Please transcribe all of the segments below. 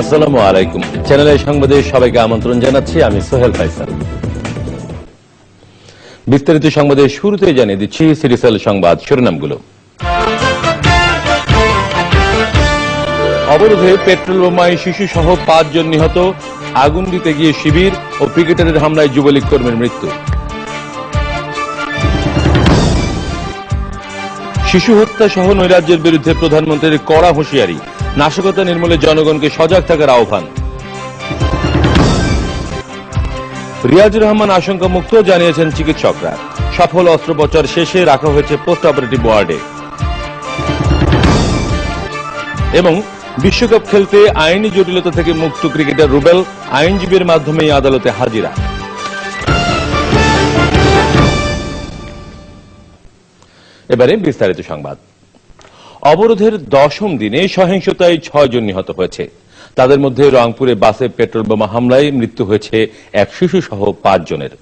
আসসালামু আলাইকুম। Channel I সংবাদে সবাইকে আমন্ত্রণ জানাচ্ছি, আমি সোহেল ফাইসাল। বিস্তারিত সংবাদের শুরুতেই জানিয়ে দিচ্ছি সিরিয়াল সংবাদ শিরোনামগুলো। অবরোধে পেট্রোল বোমায় শিশু সহ 5 জন নিহত, আগুন দিতে গিয়ে শিবির ও পিকেটারের হামলায় যুবলীগ কর্মীর মৃত্যু। শিশু হত্যা সহ নৈরাজ্যের বিরুদ্ধে প্রধানমন্ত্রীর কড়া হুঁশিয়ারি, নাশকতা নির্মূলে জনগণকে সজাগ থাকার আহ্বান। রিয়াজুর রহমান আশঙ্কা মুক্ত, জানিয়েছেন চিকিৎসকরা। সফল অস্ত্রোপচার শেষে রাখা হয়েছে পোস্ট অপারেটিভ ওয়ার্ডে। এবং বিশ্বকাপ খেলতে আইনি জটিলতা থেকে মুক্ত ক্রিকেটার রুবেল, আইনজীবীর মাধ্যমেই আদালতে হাজিরা। এবারে বিস্তারিত সংবাদ। অবরোধের 10ম দিনে সহিংসতায় 6 জন নিহত হয়েছে। তাদের মধ্যে রংপুরে বাসে পেট্রোল বোমা হামলায় মৃত্যু হয়েছে এক শিশু সহ 5 জনের।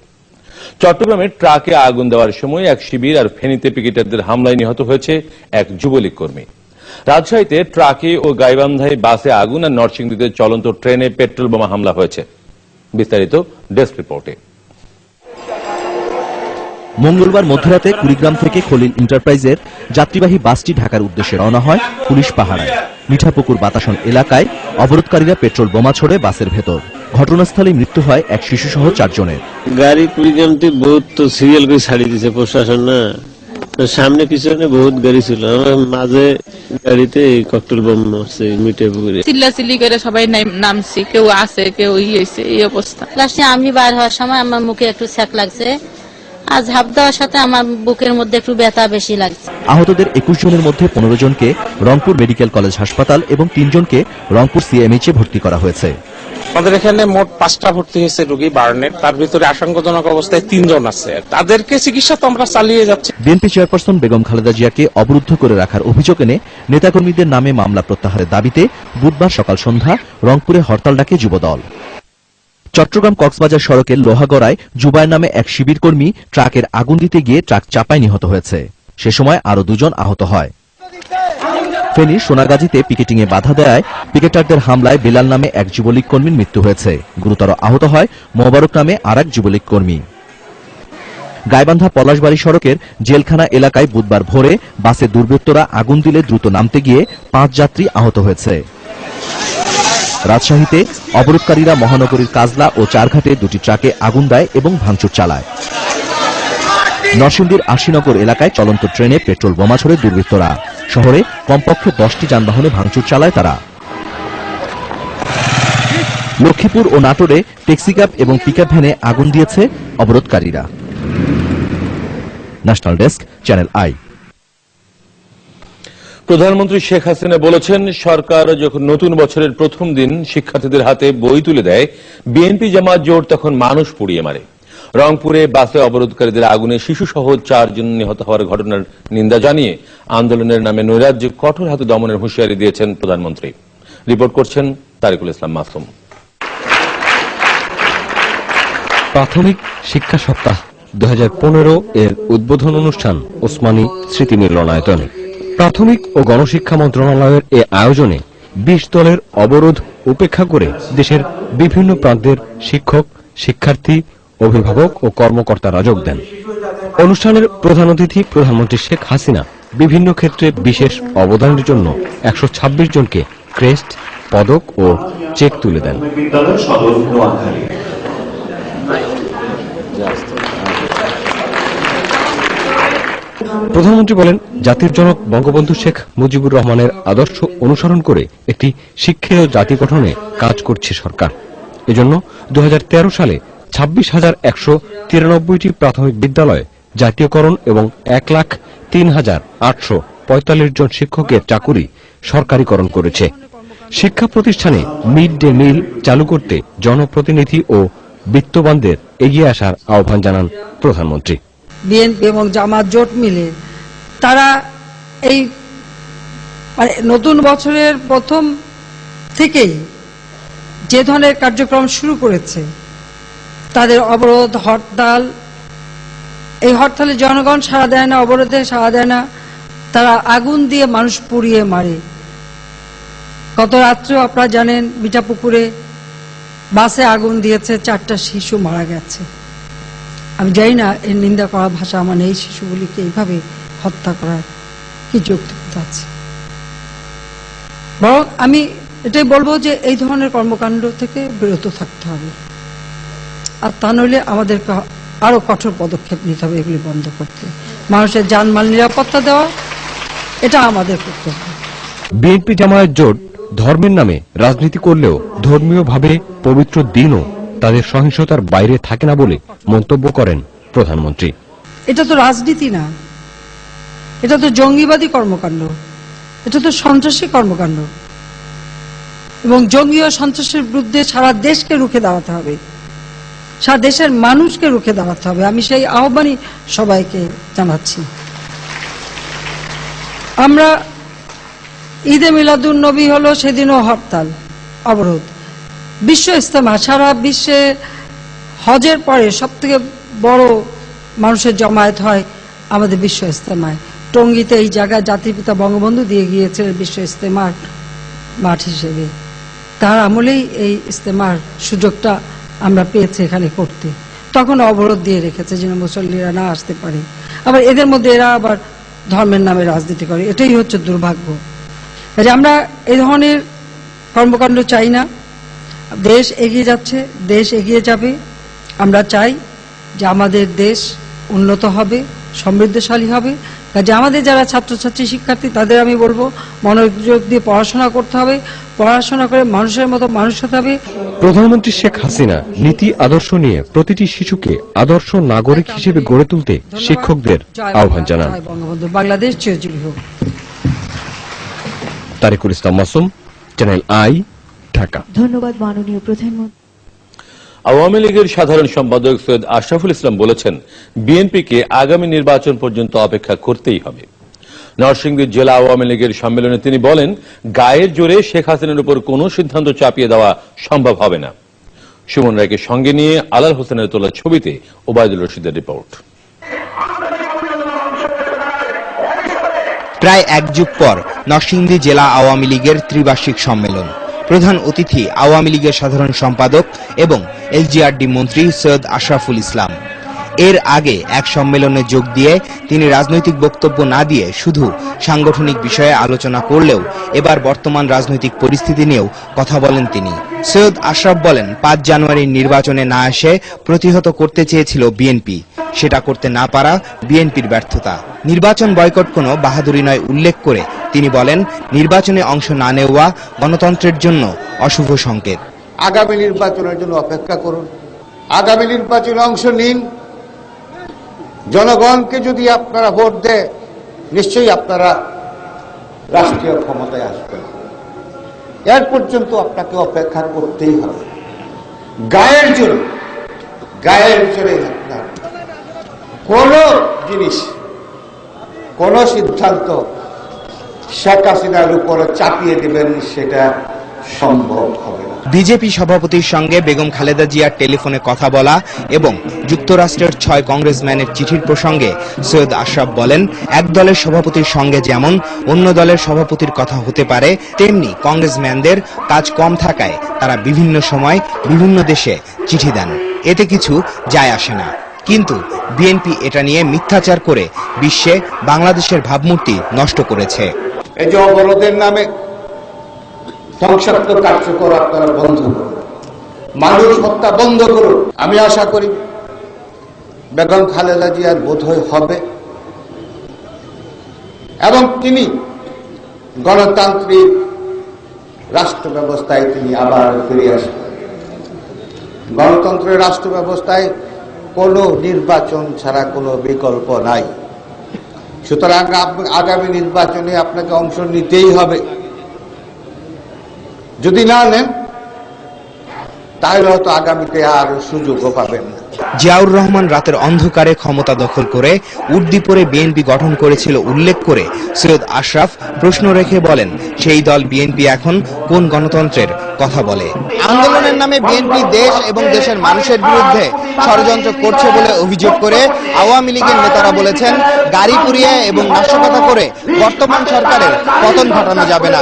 চট্টগ্রামে ট্রাকে আগুন দেওয়ার সময় এক শিবির আর ফেনীতে পিকেটারদের হামলায় নিহত হয়েছে এক যুবলীগ কর্মী। রাজশাহীতে ট্রাকে ও গাইবান্ধায় বাসে আগুন আর নরসিংদীতে চলন্ত ট্রেনে পেট্রোল বোমা হামলা হয়েছে। বিস্তারিত ডেস্ক রিপোর্টে। মঙ্গলবার মধ্যরাতে কুড়িগ্রাম থেকে খলিল এন্টারপ্রাইজের যাত্রীবাহী বাসটি ঢাকার উদ্দেশ্যে রওনা হয় পুলিশ পাহারায়। মিঠাপুকুর বাতাসন এলাকায় অবরোধকারীরা পেট্রোল বোমা ছোড়ে বাসের ভেতর। ঘটনাস্থলে মৃত্যু হয় এক শিশু সহ 4 জনের। গাড়ি কুড়িগ্রাম থেকে বহুত তো সিরিয়াল করে ছাড়ি দিয়েছে প্রশাসন, না সামনে পিছনে বহুত গাড়ি ছিল, মাঝে গাড়িতে ককটেল বোম মারছে মিঠাপুকুরে। চিল্লাচিল্লি করে সবাই নামছি, কেউ আছে কেউ হয়েছে, এই অবস্থা। লাস্টে আমি বার হওয়ার সময় আমার মুখে একটু ছ্যাক লাগছে, আর ঝাঁপ দেওয়ার সাথে আমার বুকের মধ্যে একটু ব্যথা বেশি লাগছে। আহতদের 21 জনের মধ্যে 15 জনকে রংপুর মেডিকেল কলেজ হাসপাতাল এবং 3 জনকে রংপুর সিএমএইচে ভর্তি করা হয়েছে। আমাদের এখানে মোট 5টা ভর্তি হয়েছে রোগী বার্নের, তার ভিতরে আশঙ্কাজনক অবস্থায় 3 জন আছে। তাদেরকে চিকিৎসা তো আমরা চালিয়ে যাচ্ছি। বিএনপি চেয়ারপারসন বেগম খালেদা জিয়াকে অবরুদ্ধ করে রাখার অভিযোগ এনে নেতাকর্মীদের নামে মামলা প্রত্যাহারের দাবিতে বুধবার সকাল সন্ধ্যা রংপুরে হরতাল ডাকে যুবদল। চট্টগ্রাম কক্সবাজার সড়কের লোহাগড়ায় জুবায়ের নামে এক শিবির কর্মী ট্রাকের আগুন দিতে গিয়ে ট্রাক চাপায় নিহত হয়েছে। সে সময় আরো 2 জন আহত হয়। ফেনীর সোনাগাজীতে পিকেটিং এ বাধা দেয় পিকেটারদের হামলায় বিলাল নামে এক যুবলীগ কর্মীর মৃত্যু হয়েছে। গুরুতর আহত হয় মোবারক নামে আরেক যুবলীগ কর্মী। গাইবান্ধা পলাশবাড়ী সড়কের জেলখানা এলাকায় বুধবার ভোরে বাসে দুর্বৃত্তরা আগুন দিলে দ্রুত নামতে গিয়ে 5 যাত্রী আহত হয়েছে। রাজশাহীতে অবরোধকারীরা মহানগরীর কাজলা ও চারঘাটে 2টি ট্রাকে আগুন দেয় এবং ভাঙচুর চালায়। নরসিংদীর আশিনগর এলাকায় চলন্ত ট্রেনে পেট্রোল বোমা ছোড়ে দুর্বৃত্তরা। শহরে কমপক্ষে 10টি যানবাহনে ভাঙচুর চালায় তারা। লক্ষ্মীপুর ও নাটোরে ট্যাক্সিক্যাব এবং পিকআপ ভ্যানে আগুন দিয়েছে অবরোধকারীরা। National desk, channel I. প্রধানমন্ত্রী শেখ হাসিনা বলেছেন, সরকার যখন নতুন বছরের প্রথম দিন শিক্ষার্থীদের হাতে বই তুলে দেয়, বিএনপি জামাত জোট তখন মানুষ পুড়িয়ে মারে। রংপুরে বাসে অবরোধকারীদের আগুনে শিশু সহ 4 জন নিহত হওয়ার ঘটনার নিন্দা জানিয়ে আন্দোলনের নামে নৈরাজ্য কঠোর হাতে দমনের হুঁশিয়ারি দিয়েছেন প্রধানমন্ত্রী। রিপোর্ট করছেন তারিকুল ইসলাম মাসুম। প্রাথমিক শিক্ষা সপ্তাহ 2015 এর উদ্বোধন অনুষ্ঠান ওসমানী স্মৃতি মিলনায়তনে। প্রাথমিক ও গণশিক্ষা মন্ত্রণালয়ের এ আয়োজনে 20 দলের অবরোধ উপেক্ষা করে দেশের বিভিন্ন প্রান্তের শিক্ষক, শিক্ষার্থী, অভিভাবক ও কর্মকর্তারা যোগ দেন। অনুষ্ঠানের প্রধান অতিথি প্রধানমন্ত্রী শেখ হাসিনা বিভিন্ন ক্ষেত্রে বিশেষ অবদানের জন্য 126 জনকে ক্রেস্ট, পদক ও চেক তুলে দেন। প্রধানমন্ত্রী বলেন, জাতির জনক বঙ্গবন্ধু শেখ মুজিবুর রহমানের আদর্শ অনুসরণ করে একটি শিক্ষিত জাতি গঠনে কাজ করছে সরকার। এজন্য 2013 সালে 26,193টি প্রাথমিক বিদ্যালয় জাতীয়করণ এবং 1,03,845 জন শিক্ষকের চাকুরি সরকারিকরণ করেছে। শিক্ষা প্রতিষ্ঠানে মিড ডে মিল চালু করতে জনপ্রতিনিধি ও বিত্তবানদের এগিয়ে আসার আহ্বান জানান প্রধানমন্ত্রী। বিএনপি এবং জামাত জোট মিলে তারা এই নতুন বছরের প্রথম থেকেই যে ধরনের কার্যক্রম শুরু করেছে, তাদের অবরোধ, হরতাল, এই হরতালে জনগণ সাড়া দেয় না, অবরোধে সাড়া দেয় না, তারা আগুন দিয়ে মানুষ পুড়িয়ে মারে। গত রাত্রেও আপনারা জানেন মিঠাপুকুরে বাসে আগুন দিয়েছে, 4টা শিশু মারা গেছে। আমি জানি না এর নিন্দা করা ভাষা আমার এই শিশুগুলিকে এইভাবে হত্যা করার কি যৌক্তিকতা আছে। বরং আমি এটাই বলবো যে এই ধরনের কর্মকাণ্ড থেকে বিরত থাকতে হবে, আর তা নইলে আমাদেরকে আরো কঠোর পদক্ষেপ নিতে হবে এগুলি বন্ধ করতে। মানুষের জানমাল নিরাপত্তা দেওয়া এটা আমাদের করতে হবে। বিএনপি জামায়াত জোট ধর্মের নামে রাজনীতি করলেও ধর্মীয়ভাবে পবিত্র দিনও তাদের সহিংসতার বাইরে থাকে না বলে মন্তব্য করেন প্রধানমন্ত্রী। এটা তো রাজনীতি না, এটা তো জঙ্গিবাদী কর্মকাণ্ড, এটা তো সন্ত্রাসী কর্মকাণ্ড, এবং জঙ্গি ও সন্ত্রাসের বিরুদ্ধে সারা দেশকে রুখে দাঁড়াতে হবে, সারা দেশের মানুষকে রুখে দাঁড়াতে হবে। আমি সেই আহ্বানই সবাইকে জানাচ্ছি। আমরা ঈদে মিলাদুন নবী হলো, সেদিনও হরতাল অবরোধ। বিশ্ব ইজতেমা, সারা বিশ্বে হজের পরে সব থেকে বড় মানুষের জমায়েত হয় আমাদের বিশ্ব ইজতেমায়। টঙ্গীতে এই জায়গা জাতির পিতা বঙ্গবন্ধু দিয়ে গিয়েছিলেন বিশ্ব ইজতেমার মাঠ হিসেবে। তার আমলেই এই ইজতেমার সুযোগটা আমরা পেয়েছি এখানে করতে। তখন অবরোধ দিয়ে রেখেছে যেন মুসল্লিরা না আসতে পারে। আবার এদের মধ্যে এরা আবার ধর্মের নামে রাজনীতি করে, এটাই হচ্ছে দুর্ভাগ্য। যে আমরা এই ধরনের কর্মকাণ্ড চাই না। দেশ এগিয়ে যাচ্ছে, দেশ এগিয়ে যাবে। আমরা চাই যে আমাদের দেশ উন্নত হবে, সমৃদ্ধশালী হবে। কাজে আমাদের যারা ছাত্রছাত্রী শিক্ষার্থী তাদের আমি বলবো মনোযোগ দিয়ে পড়াশোনা করতে হবে, পড়াশোনা করে মানুষের মতো মানুষ হতে হবে। প্রধানমন্ত্রী শেখ হাসিনা নীতি আদর্শ নিয়ে প্রতিটি শিশুকে আদর্শ নাগরিক হিসেবে গড়ে তুলতে শিক্ষকদের আহ্বান জানান। বঙ্গবন্ধু বাংলাদেশ চিরজীবী হোক। তারিকুল ইসলাম মাসুম, চ্যানেল আই, ঢাকা। ধন্যবাদ মাননীয় প্রধানমন্ত্রী। আওয়ামী লীগের সাধারণ সম্পাদক সৈয়দ আশরাফুল ইসলাম বলেছেন, বিএনপিকে আগামী নির্বাচন পর্যন্ত অপেক্ষা করতেই হবে। নরসিংদী জেলা আওয়ামী লীগের সম্মেলনে তিনি বলেন, গায়ের জোরে শেখ হাসিনার উপর কোন সিদ্ধান্ত চাপিয়ে দেওয়া সম্ভব হবে না। সুমন রায়কে সঙ্গে নিয়ে আলাল হোসেনের তোলা ছবিতে ওবায়দুল রশিদের রিপোর্ট। প্রায় এক যুগ পর নরসিংদী জেলা আওয়ামী লীগের ত্রিবার্ষিক সম্মেলন। প্রধান অতিথি আওয়ামী লীগের সাধারণ সম্পাদক এবং এলজিআরডি মন্ত্রী সৈয়দ আশরাফুল ইসলাম। এর আগে এক সম্মেলনে যোগ দিয়ে তিনি রাজনৈতিক বক্তব্য না দিয়ে শুধু সাংগঠনিক বিষয়ে আলোচনা করলেও এবার বর্তমান রাজনৈতিক পরিস্থিতি নিয়েও কথা বলেন তিনি। সৈয়দ আশরাফ বলেন, 5 জানুয়ারির নির্বাচনে না এসে প্রতিহত করতে চেয়েছিল বিএনপি, সেটা করতে না পারা বিএনপির ব্যর্থতা। নির্বাচন বয়কট কোনো বাহাদুরি নয় উল্লেখ করে তিনি বলেন, নির্বাচনে অংশ না নেওয়া গণতন্ত্রের জন্য অশুভ সংকেত। আগামী নির্বাচনের জন্য অপেক্ষা করুন, আগামী নির্বাচনে অংশ নিন। জনগণকে যদি আপনারা ভোট দেয়, নিশ্চয়ই আপনারা রাষ্ট্রীয় ক্ষমতায় আসবেন। এর পর্যন্ত আপনাকে অপেক্ষা করতেই হবে। গায়ের জোরে আপনার কোন জিনিস, কোন সিদ্ধান্ত শেখ হাসিনার উপরে চাপিয়ে দিবেন, সেটা সম্ভব হবে না। বিজেপি সভাপতির সঙ্গে বেগম খালেদা জিয়ার টেলিফোনে কথা বলা এবং যুক্তরাষ্ট্রের 6 কংগ্রেসম্যানের চিঠির প্রসঙ্গে সৈয়দ আশরাফ বলেন, এক দলের সভাপতির সঙ্গে যেমন অন্য দলের সভাপতির কথা হতে পারে, তেমনি কংগ্রেসম্যানদের কাজ কম থাকায় তারা বিভিন্ন সময় বিভিন্ন দেশে চিঠি দেন, এতে কিছু যায় আসে না। কিন্তু বিএনপি এটা নিয়ে মিথ্যাচার করে বিশ্বে বাংলাদেশের ভাবমূর্তি নষ্ট করেছে। এই যে অবরোধের নামে ধ্বংসাত্মক কার্যকর আপনারা বন্ধ করুন, মানুষ হত্যা বন্ধ করুন। আমি আশা করি বেগম খালেদা জিয়ার বোধহয় হবে এবং তিনি গণতান্ত্রিক রাষ্ট্র ব্যবস্থায় তিনি আবার ফিরে আসবেন। গণতন্ত্রের রাষ্ট্র ব্যবস্থায় কোনো নির্বাচন ছাড়া কোনো বিকল্প নাই। সুতরাং আগামী নির্বাচনে আপনাকে অংশ নিতেই হবে। যদি না নেন তাহলে হয়তো আগামীতে আর সুযোগও পাবেন না। জিয়াউর রহমান রাতের অন্ধকারে ক্ষমতা দখল করে উর্দিপুরে বিএনপি গঠন করেছিল উল্লেখ করে সৈয়দ আশরাফ প্রশ্ন রেখে বলেন, সেই দল বিএনপি এখন কোন গণতন্ত্রের কথা বলে? আন্দোলনের নামে বিএনপি দেশ এবং দেশের মানুষের বিরুদ্ধে ষড়যন্ত্র করছে বলে অভিযোগ করে আওয়ামী লীগের নেতারা বলেছেন, গাড়ি পুড়িয়ে এবং নাশকতা করে বর্তমান সরকারের পতন ঘটানো যাবে না।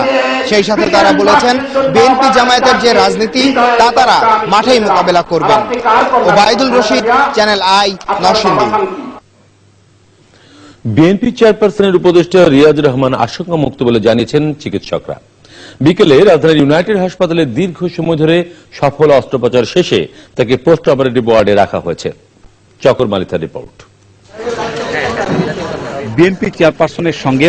সেই সাথে তারা বলেছেন বিএনপি জামায়াতের যে রাজনীতি তা তারা মাঠেই মোকাবেলা করবেন। Obaidul Rashid, channel I, Narsingdi. BNP চেয়ারপারসনের উপদেষ্টা রিয়াজ রহমান আশঙ্কামুক্ত বলে জানিয়েছেন চিকিৎসকরা। বিকেলে রাজধানীর ইউনাইটেড হাসপাতালে দীর্ঘ সময় ধরে সফল অস্ত্রোপচার শেষে তাকে পোস্ট অপারেটিভ ওয়ার্ডে রাখা হয়েছে। চকর মালিতার রিপোর্ট। বিএনপি চেয়ারপারসনের সঙ্গে